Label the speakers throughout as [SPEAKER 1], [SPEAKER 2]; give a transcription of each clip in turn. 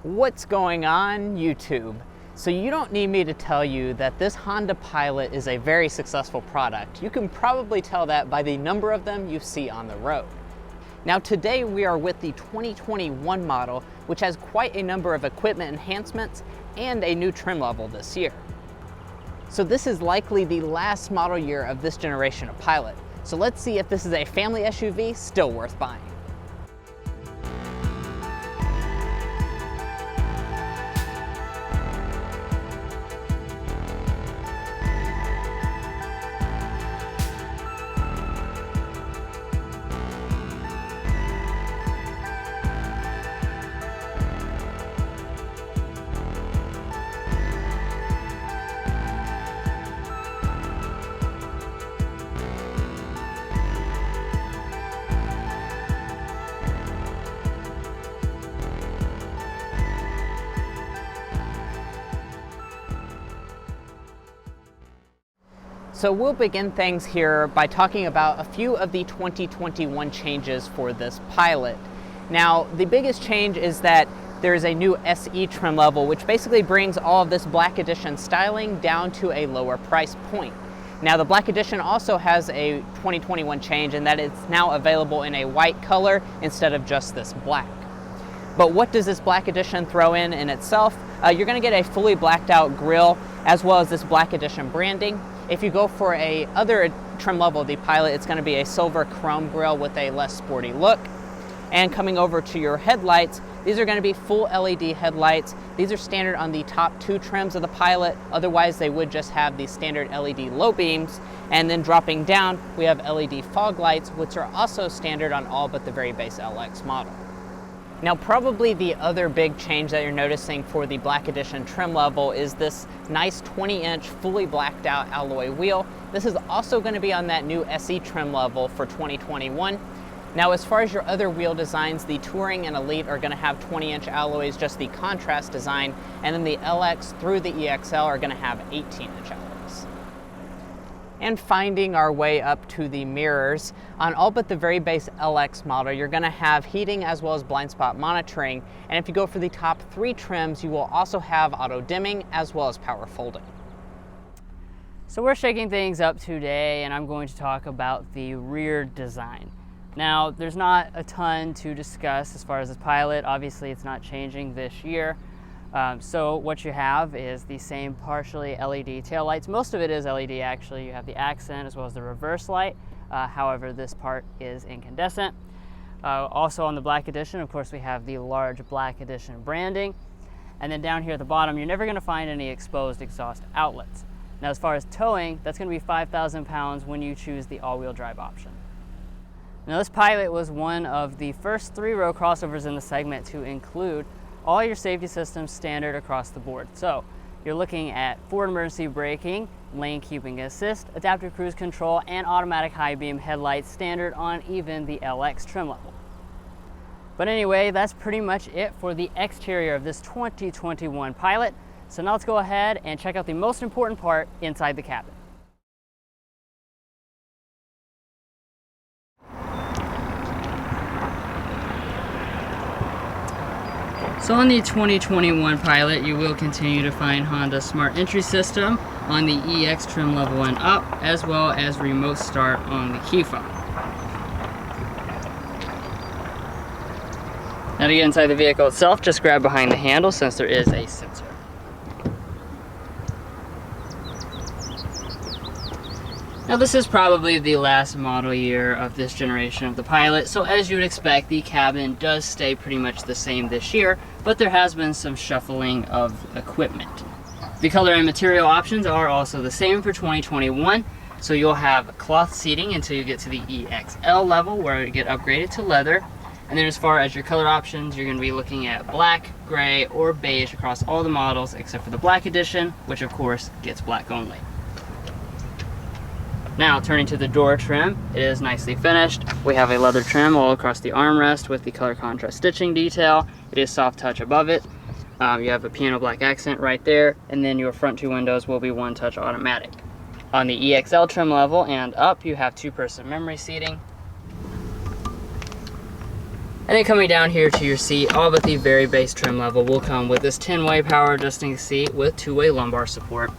[SPEAKER 1] What's going on, YouTube? So you don't need me to tell you that this Honda Pilot is a very successful product. You can probably tell that by the number of them you see on the road. Now today we are with the 2021 model, which has quite a number of equipment enhancements and a new trim level this year. So this is likely the last model year of this generation of Pilot. So let's see if this is a family SUV still worth buying. So we'll begin things here by talking about a few of the 2021 changes for this Pilot. Now, the biggest change is that there's a new SE trim level, which basically brings all of this Black Edition styling down to a lower price point. Now, the Black Edition also has a 2021 change in that it's now available in a white color instead of just this black. But what does this Black Edition throw in itself? You're going to get a fully blacked out grille as well as this Black Edition branding. If you go for a other trim level of the Pilot, it's going to be a silver chrome grille with a less sporty look. And coming over to your headlights, these are going to be full LED headlights. These are standard on the top two trims of the Pilot. Otherwise, they would just have the standard LED low beams. And then dropping down, we have LED fog lights, which are also standard on all but the very base LX model. Now, probably the other big change that you're noticing for the Black Edition trim level is this nice 20-inch fully blacked out alloy wheel. This is also going to be on that new SE trim level for 2021. Now, as far as your other wheel designs, the Touring and Elite are going to have 20-inch alloys, just the contrast design, and then the LX through the EXL are going to have 18-inch alloys. And finding our way up to the mirrors, on all but the very base LX model, you're going to have heating as well as blind spot monitoring. And if you go for the top three trims, you will also have auto dimming as well as power folding.
[SPEAKER 2] So we're shaking things up today, and I'm going to talk about the rear design. Now, there's not a ton to discuss as far as this Pilot. Obviously, it's not changing this year. So what you have is the same partially LED taillights. Most of it is LED actually. You have the accent as well as the reverse light. However, this part is incandescent. Also on the Black Edition, of course, we have the large Black Edition branding. And then down here at the bottom, you're never gonna find any exposed exhaust outlets. Now, as far as towing, that's gonna be 5,000 pounds when you choose the all-wheel drive option. Now, this Pilot was one of the first three-row crossovers in the segment to include all your safety systems standard across the board. So you're looking at forward emergency braking, lane keeping assist, adaptive cruise control, and automatic high beam headlights standard on even the LX trim level. But anyway, that's pretty much it for the exterior of this 2021 Pilot. So now let's go ahead and check out the most important part inside the cabin. So on the 2021 Pilot, you will continue to find Honda's Smart Entry System on the EX trim level and up, as well as remote start on the key fob. Now to get inside the vehicle itself, just grab behind the handle since there is a sensor. Now this is probably the last model year of this generation of the Pilot, so as you would expect, the cabin does stay pretty much the same this year, but there has been some shuffling of equipment. The color and material options are also the same for 2021, so you'll have cloth seating until you get to the EXL level where you get upgraded to leather. And then as far as your color options, you're going to be looking at black, gray, or beige across all the models except for the Black Edition, which of course gets black only. Now, turning to the door trim, it is nicely finished. We have a leather trim all across the armrest with the color contrast stitching detail. It is soft touch above it. You have a piano black accent right there, and then your front two windows will be one touch automatic. On the EXL trim level and up, you have two-person memory seating. And then coming down here to your seat, all but the very base trim level will come with this 10-way power adjusting seat with 2-way lumbar support.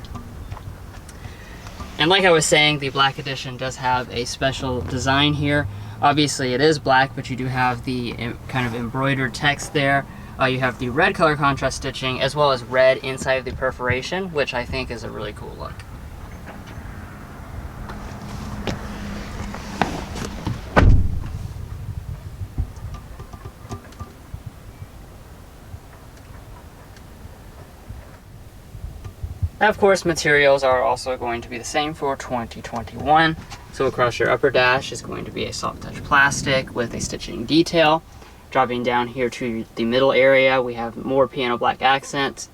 [SPEAKER 2] And like I was saying, the Black Edition does have a special design here. Obviously it is black, but you do have the kind of embroidered text there. You have the red color contrast stitching as well as red inside of the perforation, which I think is a really cool look. Of course, materials are also going to be the same for 2021. So across your upper dash is going to be a soft touch plastic with a stitching detail. Dropping down here to the middle area, we have more piano black accents.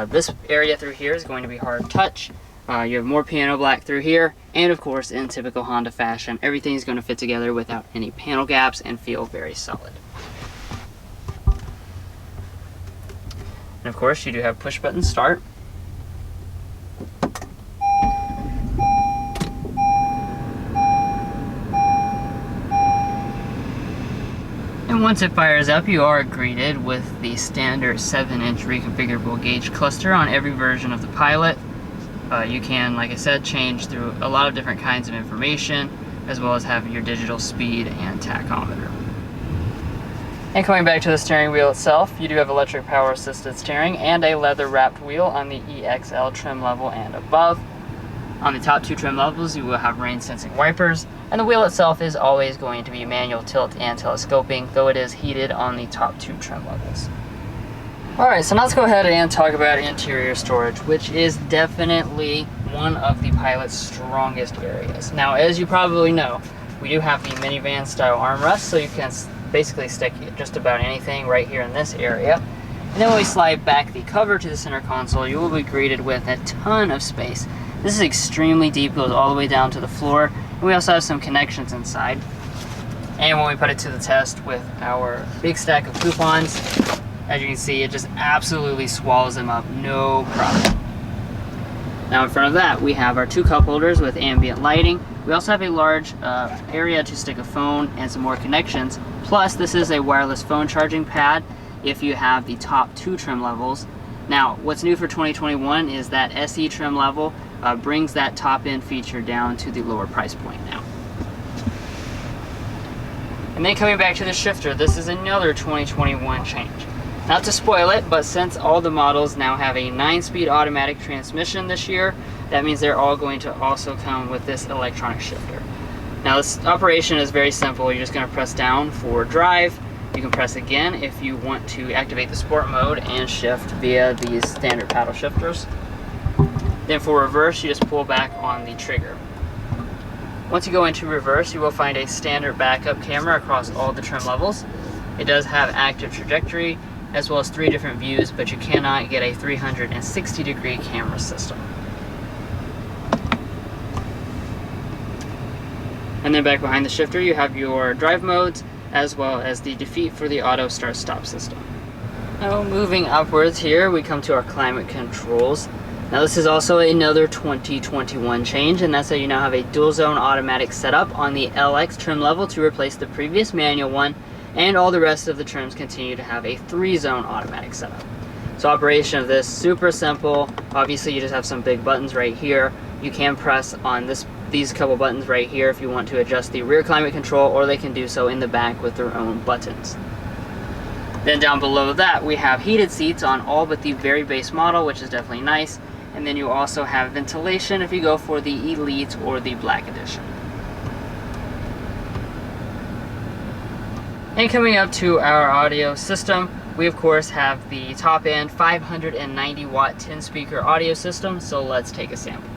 [SPEAKER 2] This area through here is going to be hard touch. You have more piano black through here, and of course, in typical Honda fashion, everything's going to fit together without any panel gaps and feel very solid. And of course, you do have push button start. And once it fires up, you are greeted with the standard 7-inch reconfigurable gauge cluster on every version of the Pilot. You can, like I said, change through a lot of different kinds of information, as well as have your digital speed and tachometer. And coming back to the steering wheel itself, you do have electric power assisted steering and a leather wrapped wheel on the EXL trim level and above. On the top 2 trim levels, you will have rain sensing wipers, and the wheel itself is always going to be manual tilt and telescoping, though it is heated on the top 2 trim levels. Alright, so now let's go ahead and talk about interior storage, which is definitely one of the Pilot's strongest areas. Now, as you probably know, we do have the minivan style armrest, so you can basically stick just about anything right here in this area. And then when we slide back the cover to the center console, you will be greeted with a ton of space. This is extremely deep, goes all the way down to the floor, and we also have some connections inside. And when we put it to the test with our big stack of coupons, as you can see, it just absolutely swallows them up, no problem. Now in front of that, we have our 2 cup holders with ambient lighting. We also have a large area to stick a phone and some more connections. Plus, this is a wireless phone charging pad if you have the top 2 trim levels. Now, what's new for 2021 is that SE trim level brings that top-end feature down to the lower price point now. And then coming back to the shifter, this is another 2021 change. Not to spoil it, but since all the models now have a 9-speed automatic transmission this year, that means they're all going to also come with this electronic shifter. Now this operation is very simple. You're just going to press down for drive. You can press again if you want to activate the sport mode and shift via these standard paddle shifters. Then for reverse, you just pull back on the trigger. Once you go into reverse, you will find a standard backup camera across all the trim levels. It does have active trajectory as well as 3 different views, but you cannot get a 360-degree camera system. And then back behind the shifter, you have your drive modes as well as the defeat for the auto start-stop system. Now moving upwards here, we come to our climate controls. Now this is also another 2021 change, and that's that you now have a dual zone automatic setup on the LX trim level to replace the previous manual one, and all the rest of the trims continue to have a 3-zone automatic setup. So operation of this, super simple. Obviously you just have some big buttons right here. You can press on these couple buttons right here if you want to adjust the rear climate control, or they can do so in the back with their own buttons. Then down below that, we have heated seats on all but the very base model, which is definitely nice. And then you also have ventilation if you go for the Elite or the Black Edition. And coming up to our audio system, we of course have the top end 590 watt 10 speaker audio system, so let's take a sample.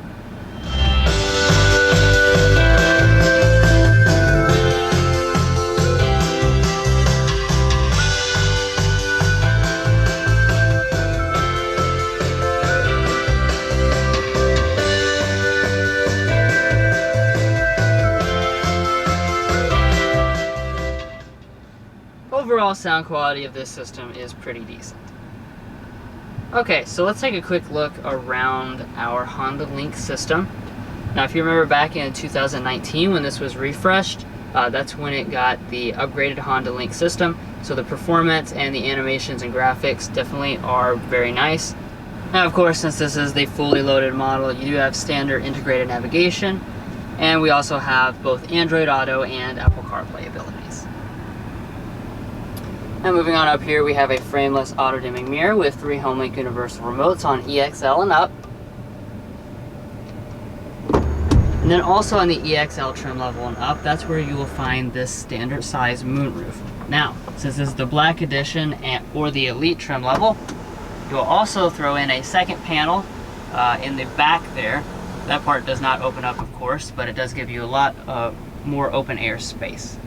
[SPEAKER 2] Overall sound quality of this system is pretty decent. Okay, so let's take a quick look around our Honda Link system. Now if you remember back in 2019 when this was refreshed, that's when it got the upgraded Honda Link system. So the performance and the animations and graphics definitely are very nice. Now, of course, since this is the fully loaded model, you do have standard integrated navigation, and we also have both Android Auto and Apple CarPlay abilities. Now moving on up here, we have a frameless auto-dimming mirror with 3 HomeLink universal remotes on EXL and up. And then also on the EXL trim level and up, that's where you will find this standard size moonroof. Now, since this is the Black Edition or the Elite trim level, you'll also throw in a second panel in the back there. That part does not open up, of course, but it does give you a lot more open air space.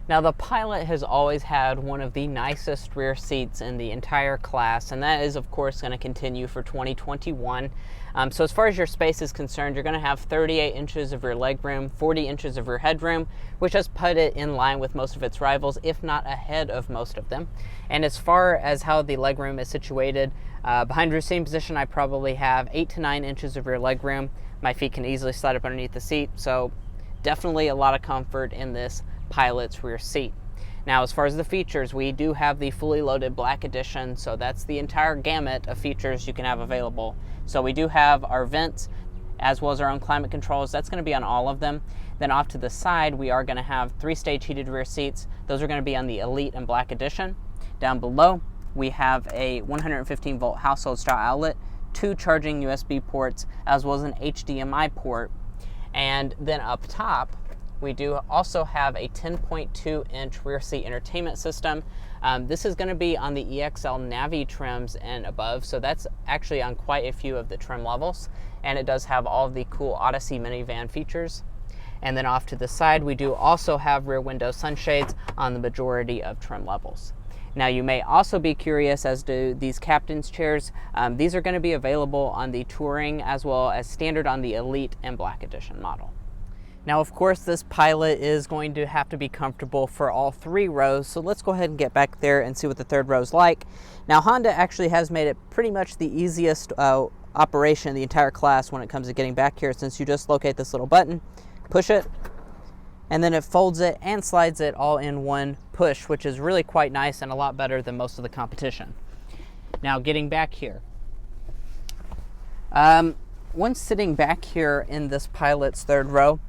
[SPEAKER 1] Now, the Pilot has always had one of the nicest rear seats in the entire class, and that is, of course, going to continue for 2021. So as far as your space is concerned, you're going to have 38 inches of rear legroom, 40 inches of rear headroom, which has put it in line with most of its rivals, if not ahead of most of them. And as far as how the legroom is situated, behind rear seating position, I probably have 8 to 9 inches of rear legroom. My feet can easily slide up underneath the seat, so definitely a lot of comfort in this Pilot's rear seat. Now, as far as the features, we do have the fully loaded Black Edition, so that's the entire gamut of features you can have available. So we do have our vents as well as our own climate controls. That's going to be on all of them. Then off to the side, we are going to have 3-stage heated rear seats. Those are going to be on the Elite and Black Edition. Down below, we have a 115 volt household style outlet, 2 charging USB ports, as well as an HDMI port. And then up top, we do also have a 10.2 inch rear seat entertainment system. This is going to be on the EXL Navi trims and above, so that's actually on quite a few of the trim levels, and it does have all of the cool Odyssey minivan features. And then off to the side, we do also have rear window sunshades on the majority of trim levels. Now, you may also be curious as to these captain's chairs. These are going to be available on the Touring as well as standard on the Elite and Black Edition model. Now, of course, this Pilot is going to have to be comfortable for all 3 rows, so let's go ahead and get back there and see what the 3rd row is like. Now, Honda actually has made it pretty much the easiest operation in the entire class when it comes to getting back here, since you just locate this little button, push it, and then it folds it and slides it all in one push, which is really quite nice and a lot better than most of the competition. Now, getting back here. Once sitting back here in this Pilot's 3rd row,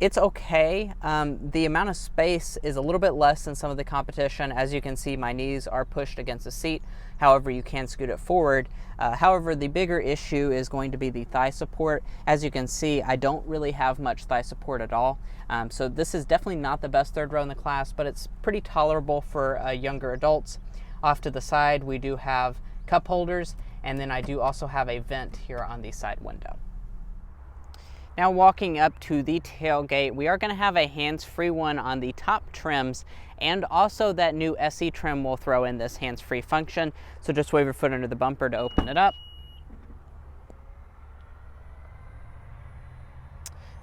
[SPEAKER 1] it's okay. The amount of space is a little bit less than some of the competition. As you can see, my knees are pushed against the seat. However, you can scoot it forward. However, the bigger issue is going to be the thigh support. As you can see, I don't really have much thigh support at all. So this is definitely not the best 3rd row in the class, but it's pretty tolerable for younger adults. Off to the side, we do have cup holders, and then I do also have a vent here on the side window. Now, walking up to the tailgate, we are going to have a hands-free one on the top trims, and also that new SE trim will throw in this hands-free function. So just wave your foot under the bumper to open it up.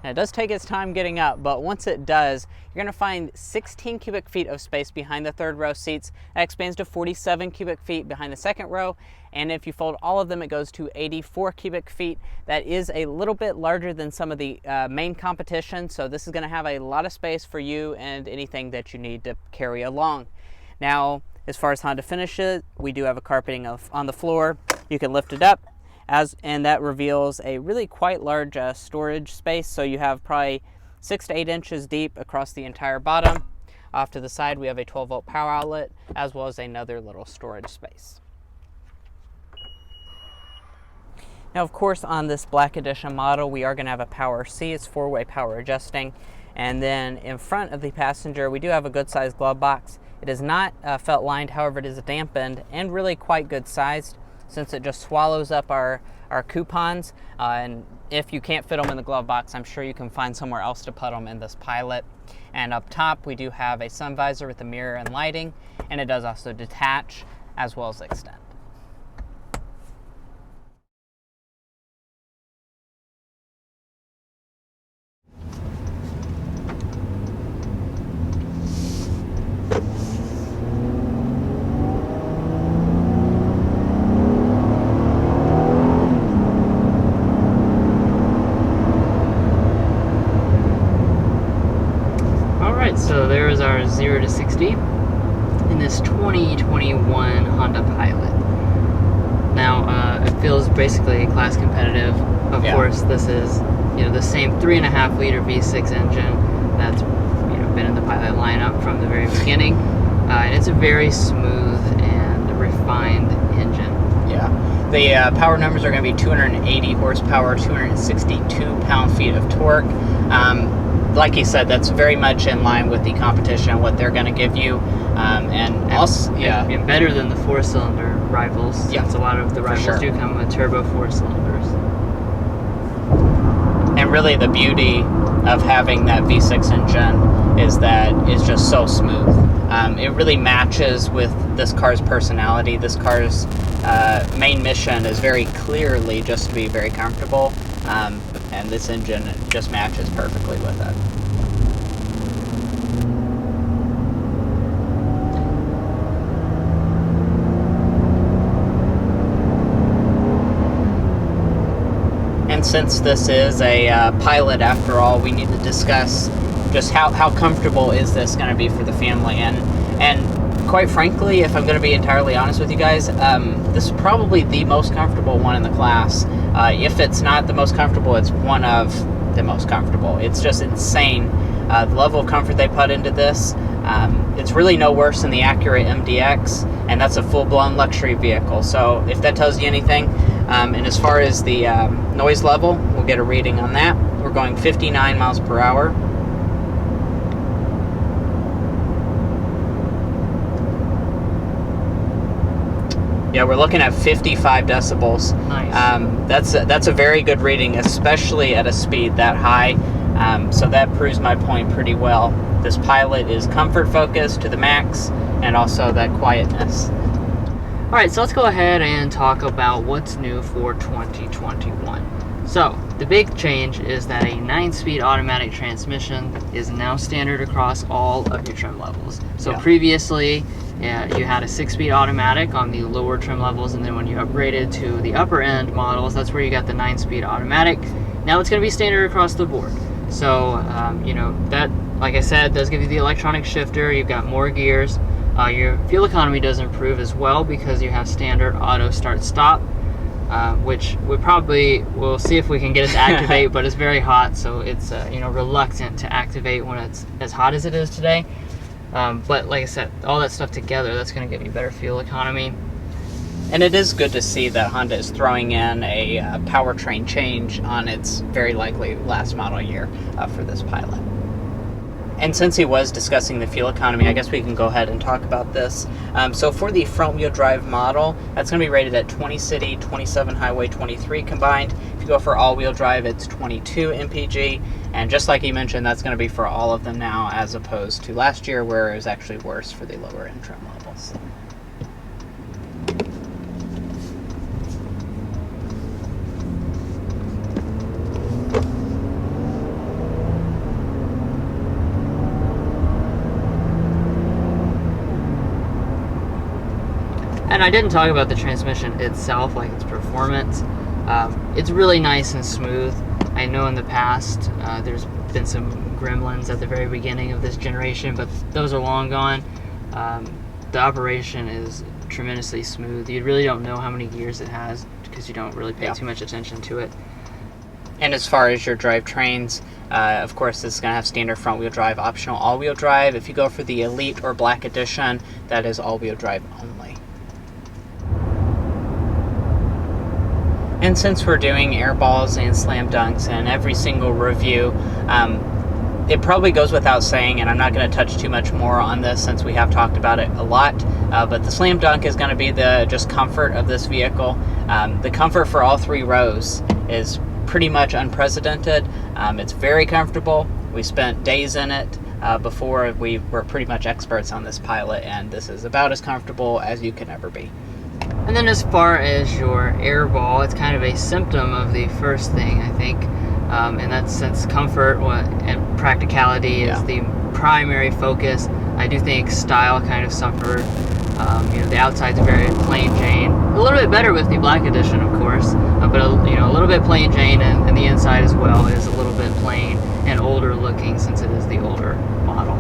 [SPEAKER 1] Now, it does take its time getting up, but once it does, you're going to find 16 cubic feet of space behind the 3rd row seats. That expands to 47 cubic feet behind the 2nd row, and if you fold all of them, it goes to 84 cubic feet. That is a little bit larger than some of the main competition, so this is going to have a lot of space for you and anything that you need to carry along. Now, as far as Honda finishes, we do have a carpeting on the floor. You can lift it up, and that reveals a really quite large storage space. So you have probably 6 to 8 inches deep across the entire bottom. Off to the side, we have a 12-volt power outlet, as well as another little storage space. Now, of course, on this Black Edition model, we are going to have a power C. It's 4-way power adjusting. And then in front of the passenger, we do have a good-sized glove box. It is not felt lined, however, it is dampened and really quite good sized, since it just swallows up our coupons. And if you can't fit them in the glove box, I'm sure you can find somewhere else to put them in this Pilot. And up top, we do have a sun visor with a mirror and lighting, and it does also detach as well as extend.
[SPEAKER 2] as 0 to 60 in this 2021 Honda Pilot. Now, it feels basically class competitive. Of course, this is the same 3.5 liter V6 engine that's been in the Pilot lineup from the very beginning, and it's a very smooth and refined engine.
[SPEAKER 1] Yeah, the power numbers are going to be 280 horsepower, 262 pound-feet of torque. Like you said, that's very much in line with the competition, what they're going to give you, and also,
[SPEAKER 2] and better than the 4-cylinder rivals. Since a lot of the rivals do come with turbo 4 cylinders.
[SPEAKER 1] And really, the beauty of having that V6 engine is that it's just so smooth. It really matches with this car's personality. This car's main mission is very clearly just to be very comfortable, and this engine just matches perfectly with it. And since this is a Pilot after all, we need to discuss just how comfortable is this going to be for the family. And quite frankly, if I'm going to be entirely honest with you guys, this is probably the most comfortable one in the class. If it's not the most comfortable, it's one of the most comfortable. It's just insane, the level of comfort they put into this. It's really no worse than the Acura MDX, and that's a full-blown luxury vehicle. So if that tells you anything, and as far as the noise level, we'll get a reading on that. We're going 59 miles per hour. Yeah, we're looking at 55 decibels.
[SPEAKER 2] Nice.
[SPEAKER 1] That's a very good reading, especially at a speed that high. So that proves my point pretty well. This Pilot is comfort focused to the max, and also that quietness.
[SPEAKER 2] All right, so let's go ahead and talk about what's new for 2021. So the big change is that a 9-speed automatic transmission is now standard across all of your trim levels. So previously, you had a 6-speed automatic on the lower trim levels, and then when you upgraded to the upper end models, that's where you got the 9-speed automatic. Now it's going to be standard across the board. So that, like I said, does give you the electronic shifter. You've got more gears. Your fuel economy does improve as well because you have standard auto start stop, which we'll see if we can get it to activate, but it's very hot, so it's reluctant to activate when it's as hot as it is today. But like I said, all that stuff together, that's going to give you better fuel economy.
[SPEAKER 1] And it is good to see that Honda is throwing in a powertrain change on its very likely last model year for this Pilot. And since he was discussing the fuel economy, I guess we can go ahead and talk about this. So for the front-wheel drive model, that's going to be rated at 20 city, 27 highway, 23 combined. If you go for all-wheel drive, it's 22 mpg. And just like he mentioned, that's going to be for all of them now, as opposed to last year where it was actually worse for the lower-end trim levels.
[SPEAKER 2] And I didn't talk about the transmission itself, like its performance. It's really nice and smooth. I know in the past there's been some gremlins at the very beginning of this generation, but those are long gone. The operation is tremendously smooth. You really don't know how many gears it has because you don't really pay too much attention to it.
[SPEAKER 1] And as far as your drivetrains, of course, this is going to have standard front-wheel drive, optional all-wheel drive. If you go for the Elite or Black Edition, that is all-wheel drive only. And since we're doing airballs and slam dunks in every single review, it probably goes without saying, and I'm not going to touch too much more on this since we have talked about it a lot, but the slam dunk is going to be the just comfort of this vehicle. The comfort for all 3 rows is pretty much unprecedented. It's very comfortable. We spent days in it before we were pretty much experts on this Pilot, and this is about as comfortable as you can ever be.
[SPEAKER 2] And then as far as your airball, it's kind of a symptom of the first thing, I think. And that's since comfort and practicality is the primary focus. I do think style kind of suffered. The outside's very plain Jane. A little bit better with the Black Edition, of course, but a little bit plain Jane, and the inside as well is a little bit plain and older looking since it is the older model.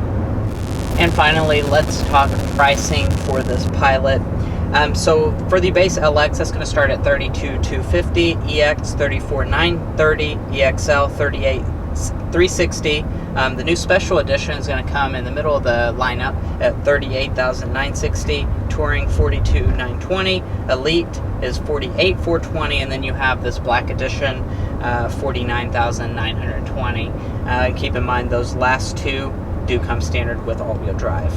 [SPEAKER 1] And finally, let's talk pricing for this Pilot. So for the base LX, that's going to start at $32,250, EX $34,930, EXL $38,360. The new special edition is going to come in the middle of the lineup at $38,960, Touring $42,920, Elite is $48,420, and then you have this Black Edition $49,920. Keep in mind those last two do come standard with all-wheel drive.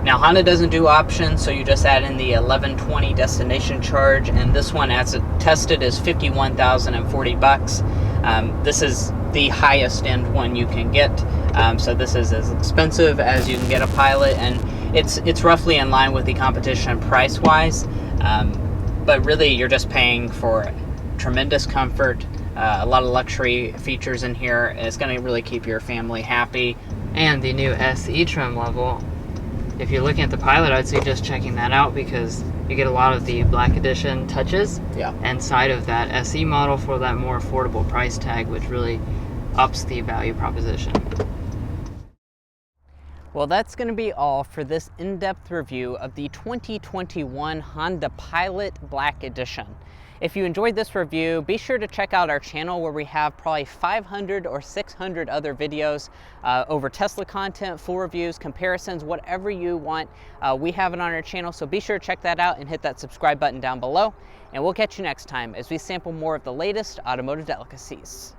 [SPEAKER 1] Now Honda doesn't do options, so you just add in the $1,120 destination charge, and this one, as tested, is $51,040. This is the highest end one you can get, so this is as expensive as you can get a Pilot, and it's roughly in line with the competition price-wise, but really you're just paying for tremendous comfort, a lot of luxury features in here. It's going to really keep your family happy.
[SPEAKER 2] And the new SE trim level, if you're looking at the Pilot, I'd say just checking that out, because you get a lot of the Black Edition touches inside of that SE model for that more affordable price tag, which really ups the value proposition.
[SPEAKER 1] Well, that's going to be all for this in-depth review of the 2021 Honda Pilot Black Edition. If you enjoyed this review, be sure to check out our channel where we have probably 500 or 600 other videos over Tesla content, full reviews, comparisons, whatever you want. We have it on our channel, so be sure to check that out and hit that subscribe button down below. And we'll catch you next time as we sample more of the latest automotive delicacies.